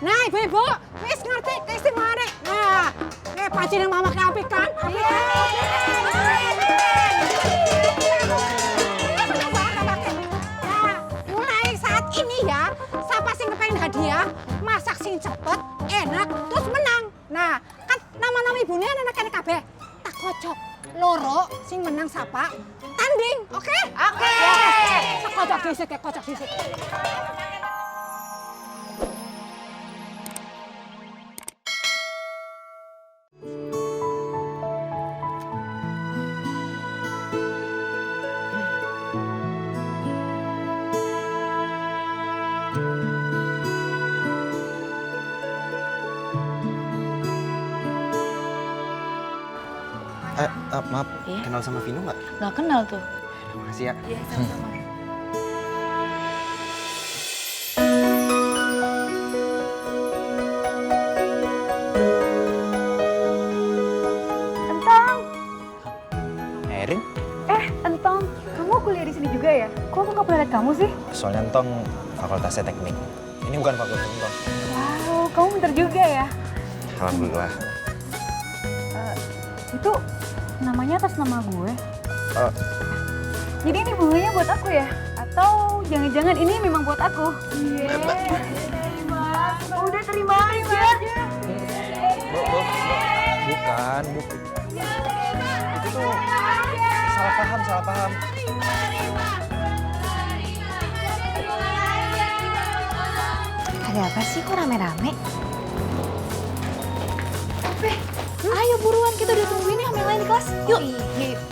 Nah, ibu-ibu, wis ngerti keistimewaane. Nah, pancene mama apik kan? Nah, mulai saat ini ya, siapa sing kepengen hadiah, masak sing cepet, enak, terus menang. Nah, kan nama-nama ibunya anak-anak kabeh. Tak kocok loro sing menang siapa? Tanding, oke? Oke. Tak kocok dhisik, kocok dhisik. Maaf, iya? Kenal sama Vino nggak? Nggak kenal tuh. Makasih ya. Iya, sama-sama. Entong! Erin? Entong, kamu kuliah di sini juga ya? Kok aku nggak pernah lihat kamu sih? Soalnya Entong fakultasnya teknik. Ini bukan fakultas Entong. Wow, kamu pintar juga ya? Alhamdulillah. Itu namanya atas nama gue. Eh. Jadi ini bunganya buat aku ya? Atau jangan-jangan ini memang buat aku? Iya. Udah terima aja. Bukan. Itu tuh salah paham. Ada apa sih kok rame-rame? Ayo buruan, kita udah tungguin yang lain di kelas. Yuk,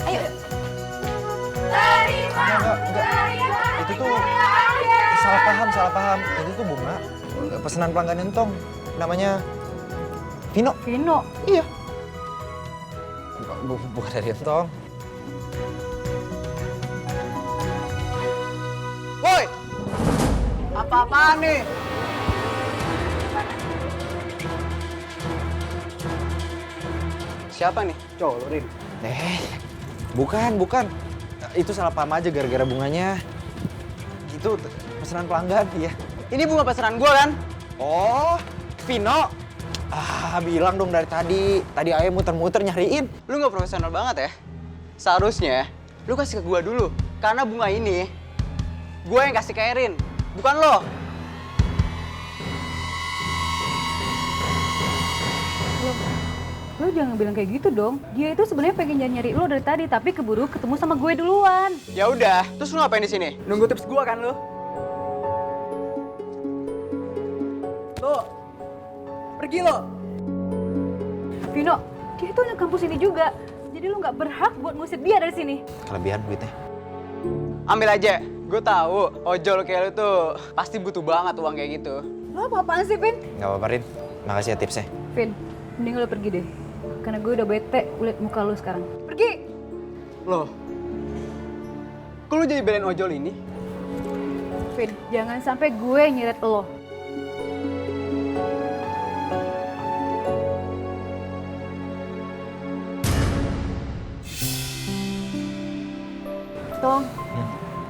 ayo. Enggak. Itu tuh salah paham. Itu tuh bunga. Pesanan pelanggan Entong. Namanya Vino. Vino. Iya. Bukan dari Entong. Woi! Apa-apaan nih? Siapa nih? Cowok, Rin. Bukan. Itu salah paham aja gara-gara bunganya. Itu pesanan pelanggan, iya. Ini bunga pesanan gua kan? Oh, Vino. Bilang dong dari tadi. Tadi ayah muter-muter nyariin. Lu nggak profesional banget ya? Seharusnya lu kasih ke gua dulu. Karena bunga ini gua yang kasih ke Erin, bukan lo. Lo jangan bilang kayak gitu dong. Dia itu sebenarnya pengen nyari lo dari tadi, tapi keburu ketemu sama gue duluan. Ya udah, terus lu ngapain di sini? Nunggu tips gua kan lu? Lo, pergi lo. Vino, dia itu anak kampus ini juga. Jadi lo nggak berhak buat ngusir dia dari sini. Kelebihan duitnya. Ambil aja. Gue tahu ojol kayak lu tuh pasti butuh banget uang kayak gitu. Lo apa-apaan sih, Vin? Nggak apa-apa, Rin. Makasih ya tipsnya. Vin, mending lo pergi deh. Karena gue udah bete liat muka lo sekarang. Pergi! Loh, kok lu jadi belain ojol ini? Vin, jangan sampai gue nyeret lo. Tong,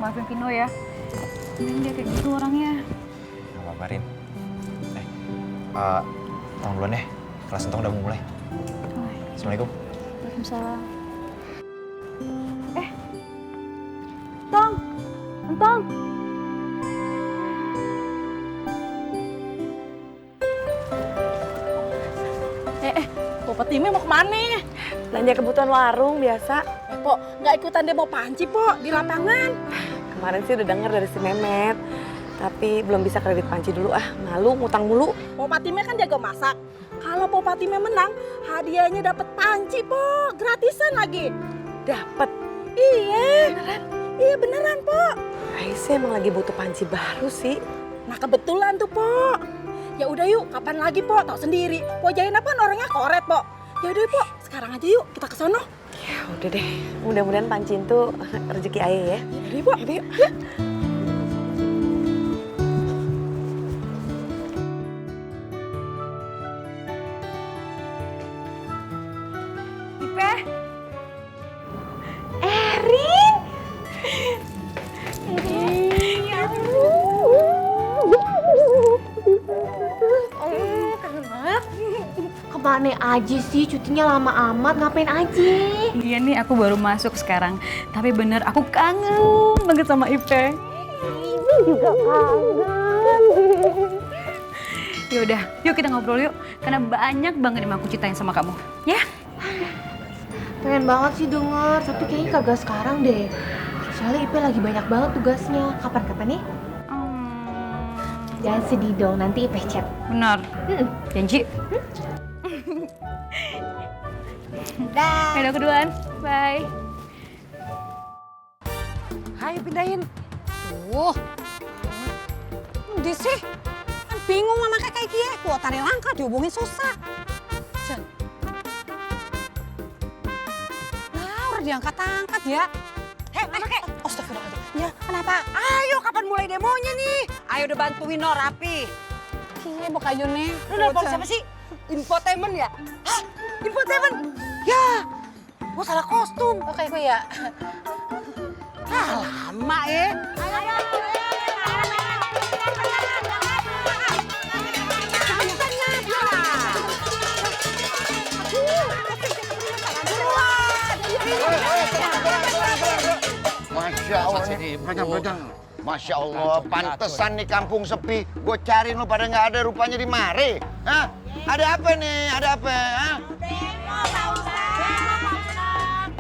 maafin Vino ya. Mending dia kayak gitu orangnya. Nggak apa-apa, Rin. Tolong duluan ya. Kelas Entong udah mau mulai. Assalamualaikum. Waalaikumsalam. Tong, Entong. Bapak Timnya mau kemana? Belanja kebutuhan warung biasa. Pok, nggak ikutan demo panci, Pok, di lapangan. Kemarin sih udah denger dari si Memet. Tapi belum bisa kredit panci dulu malu ngutang mulu. Bapak Timnya kan jago masak. Kalau Bapak Timnya menang, hadiahnya dapat panci, Pok, gratisan lagi. Dapet. Iya. Beneran? Iya beneran, Pok. Aisyah emang lagi butuh panci baru sih. Nah kebetulan tuh, Pok. Ya udah yuk, kapan lagi, Pok? Tahu sendiri. Pok Jain apa orangnya koret, Pok. Ya udah, Pok. Sekarang aja yuk, kita ke sono. Ya udah deh. Mudah-mudahan panci itu rezeki Ayah ya. Yaudah, Pok. Yaudah yuk. Ya. Ipe. Erin! aneh aja sih, cutinya lama amat, ngapain aja? Iya nih, aku baru masuk sekarang. Tapi bener, aku kangen banget sama Ipe. Ini juga kangen. Yaudah, yuk kita ngobrol yuk. Karena banyak banget yang aku ceritain sama kamu. Ya? Pengen banget sih denger, tapi kayaknya kagak sekarang deh. Soalnya Ipe lagi banyak banget tugasnya. Kapan-kapan nih? Jangan sedih dong, nanti Ipe chat. Benar. Janji? Dah. Yaudah, aku duluan. Bye. Ayo pindahin. Di sih. Kan bingung mama kayak gini. Kuotanya langka dihubungin susah. Jan. Nah, udah diangkat-angkat ya. Mama kayak. Astagfirullahaladzim. Ya, kenapa? Ayo, kapan mulai demonya nih? Ayo udah bantuin no rapi. Iya, mau kayu nih. Lu nelfon siapa sih? Infotainment ya? Hah? Infotainment? Ya, gua salah kostum. Oh, kayak gue ya? Lama ya. Ayo. Masya Allah nih, berang. Masya Allah, pantesan nih kampung sepi. Gue cari lo pada nggak ada, rupanya di mari. Hah? Ada apa nih? Ada apa? Hah?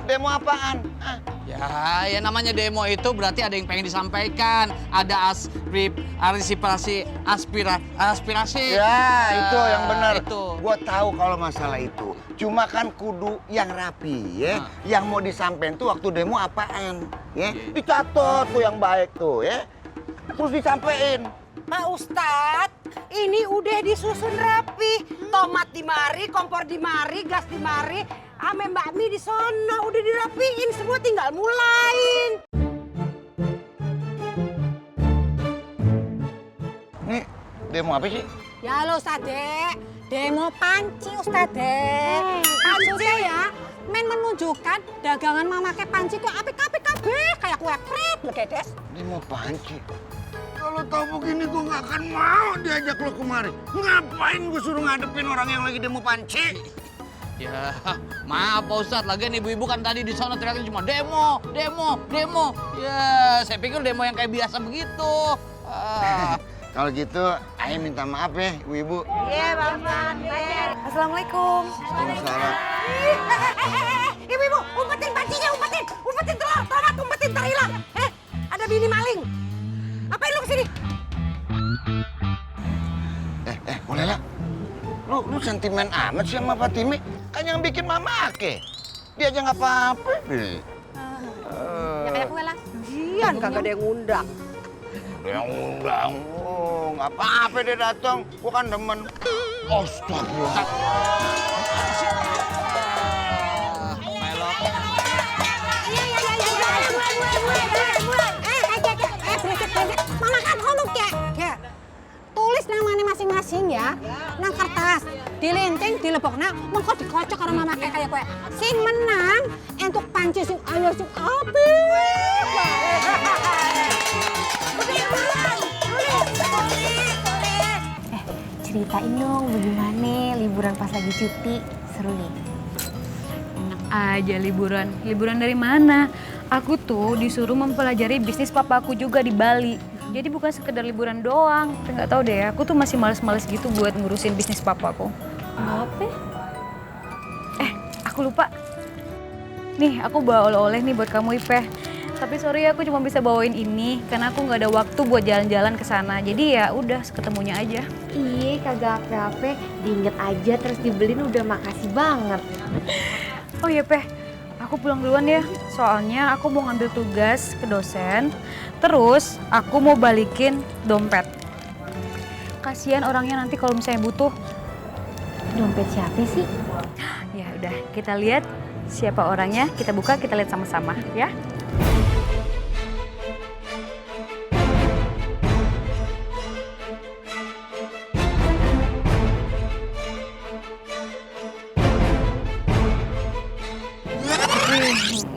Demo apaan? Hah? Ya namanya demo itu berarti ada yang pengen disampaikan. Ada aspirasi. Ya, itu yang benar. Itu. Gue tahu kalau masalah itu. Cuma kan kudu yang rapi ya. Yang mau disampaikan tuh waktu demo apaan? Ya, dicatat tuh yang baik tuh ya. Terus disampaikan. Pak Ustadz, ini udah disusun rapi. Tomat di mari, kompor di mari, gas di mari. Ame Mbak Mi di sono udah dirapiin, semua tinggal mulain. Nih, demo apa sih? Ya lo Ustadz, demo panci Ustadz. Panci ya, men menunjukkan dagangan memakai panci itu apik-apik kabeh kayak kue krep legedes. Demo panci. Kalau tahu begini gue nggak akan mau diajak lo kemari. Ngapain gue suruh ngadepin orang yang lagi demo panci? Ya, maaf Pak Ustadz, lagian ibu-ibu kan tadi di sana teriaknya cuma demo. Ya, saya pikir demo yang kayak biasa begitu. Kalau gitu, Ayah minta maaf ya, ibu-ibu. Iya, Bapak. Assalamualaikum. Waalaikumsalam. Ibu-ibu, umpetin pancinya, umpetin telur, tomat, umpetin terhilang. Ada bini maling. Ngapain lu kesini? Boleh lah. Lu sentimen amat sih sama Fatimi. Kan yang bikin mama ake. Dia aja nggak apa-apa. Ya kayak kue lah. Gian kagak ada yang ngundang. Yang undang. Oh, nggak apa-apa dia datang. Gua kan demen. Astagfirullah. Berisik. Mama kan ngomong ya. Tulis namanya masing-masing ya. Nang kertas, dilinting, dilebokna, mengko dikocok karo mama kayak kue. Sing menang entuk panci sing ayo sing apik. Ceritain dong bagaimana liburan pas lagi cuti, seru nih. Enak aja liburan. Liburan dari mana? Aku tuh disuruh mempelajari bisnis papaku juga di Bali. Jadi bukan sekedar liburan doang. Nggak tahu deh, aku tuh masih males-males gitu buat ngurusin bisnis papaku. Apa? Aku lupa. Nih, aku bawa oleh-oleh nih buat kamu, Ipe. Tapi sorry aku cuma bisa bawain ini karena aku nggak ada waktu buat jalan-jalan ke sana. Jadi ya udah ketemunya aja. Iya, kagak apa-apa. Diinget aja terus dibeliin udah makasih banget. Oh iya, Pe. Aku pulang duluan ya. Soalnya aku mau ngambil tugas ke dosen. Terus aku mau balikin dompet. Kasihan orangnya nanti kalau misalnya butuh. Dompet siapa sih? Ya udah, kita lihat siapa orangnya. Kita buka, kita lihat sama-sama ya.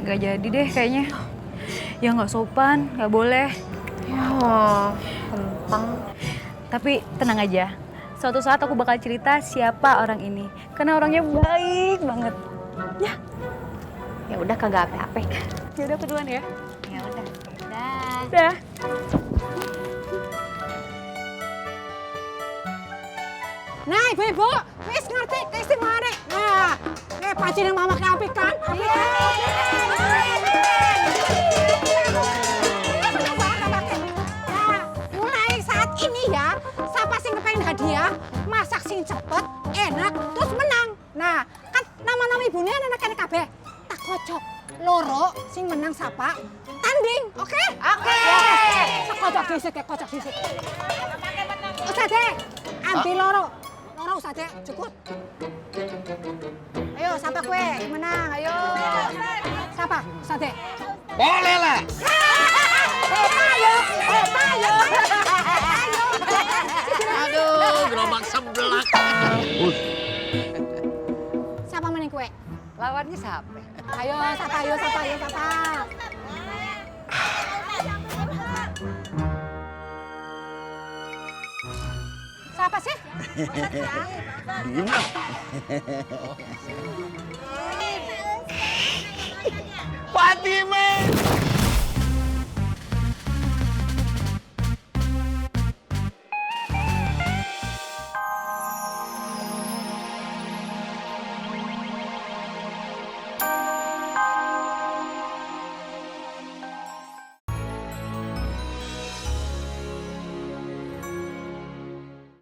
Nggak jadi deh kayaknya. Ya nggak sopan, nggak boleh. Ya, tentang. Tapi tenang aja, suatu saat aku bakal cerita siapa orang ini. Karena orangnya baik banget. Ya. Ya udah kagak apa-apa. Ya udah aku duluan ya. Ya udah. Dah. Nah, ibu-ibu, wis ngerti keistimewaan. Nah, panci yang mama apik kan? Apik kan? Nah, mulai saat ini ya, siapa sing kepengen hadiah, masak sing cepet, enak, terus menang. Nah, kan nama-nama ibunya enak-enak kabeh. Tak kocok, loro sing menang siapa? Tanding, oke? Oke. Tak kocok disik. Ustadz, ambil loro. Loro Ustadz, cukup. Ayo, siapa kue? Menang, ayo. Siapa? Ustadz. Boleh lah. Ayo. Aduh, gerobak seblak. Siapa menang kue? Lawannya siapa? Ayo, siapa? Siapa sih? Gimana? Fatimah!